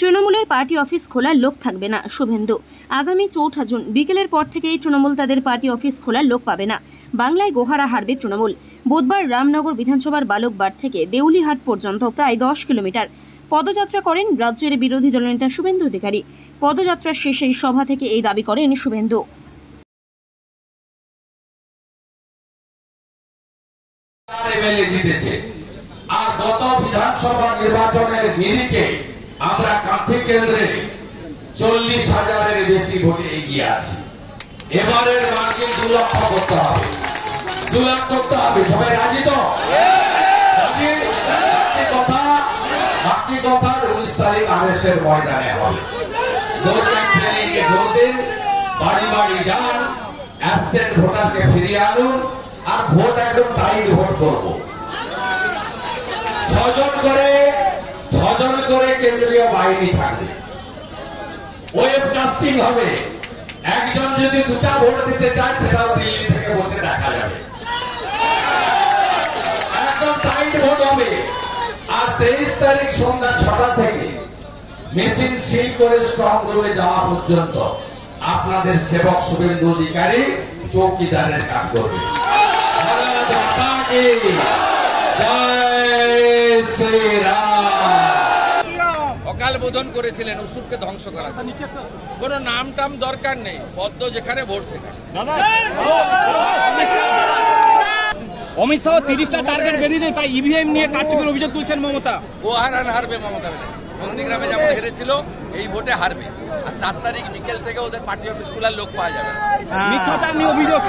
তৃণমূলের party office খোলার লোক থাকবে না, শুভেন্দু। আগামী 4 জুন বিকেলের পর থেকেই তৃণমূল তাদের পার্টি অফিস খোলার লোক পাবে না। বাংলায় গোহারা হারবে তৃণমূল। বুধবার রামনগর বিধানসভার বালকবাড় থেকে দেউলিহাট পর্যন্ত প্রায় 10 কিলোমিটার পদযাত্রা করেন রাজ্যের বিরোধী দলনেতা শুভেন্দু অধিকারী। পদযাত্রার শেষে সভা থেকে এই দাবি করেন শুভেন্দু। আর গত বিধানসভা নির্বাচনের নিরিখে আমরা কাঁথি কেন্দ্রে 40,000-এর বেশি ভোটে এগিয়ে আছি। এবারের মার্কে 2 লক্ষ করতে হবে, 2 লাখ করতে হবে। সবাই রাজি তো? বাকি কথা 19 তারিখ আরএসের ময়দানে হবে। বাড়ি বাড়ি যান, অ্যাবসেন্ট ভোটারকে ফিরিয়ে আনুন, আর ভোট একদম টাইট ভোট করবো। 6 জন করে কেন্দ্রীয় বাহিনী থাকবে, ওয়েবকাস্টিং হবে। একজন যদি 2টা ভোট দিতে চায় সেটাও দিল্লি থেকে বসে দেখা যাবে। একদম টাইট ভোট হবে। আর 23 তারিখ সন্ধ্যা 6টা থেকে মেশিন সিল করে স্ট্রং রুমে যাওয়া পর্যন্ত আপনাদের সেবক শুভেন্দু অধিকারী চৌকিদারের কাজ করবে। অকাল বোধন করেছিলেন ওষুধকে ধ্বংস করা, কোন নাম টাম দরকার নেই, পদ্ম যেখানে ভোট সেখানে। অমিত শাহ 30টা টার্গেট বেঁধে দেয়, তাই ইভিএম নিয়ে কারচুপির অভিযোগ তুলছেন মমতা। ও হারবে মমতা ব্যানার্জি। নন্দীগ্রামে যেমন হেরেছিল এই ভোটে হারবে। আর 4 তারিখ বিকেল থেকে ওদের পার্টি অফিস খোলার লোক পাওয়া যাবে। মিথ্যাচার নিয়ে অভিযোগ।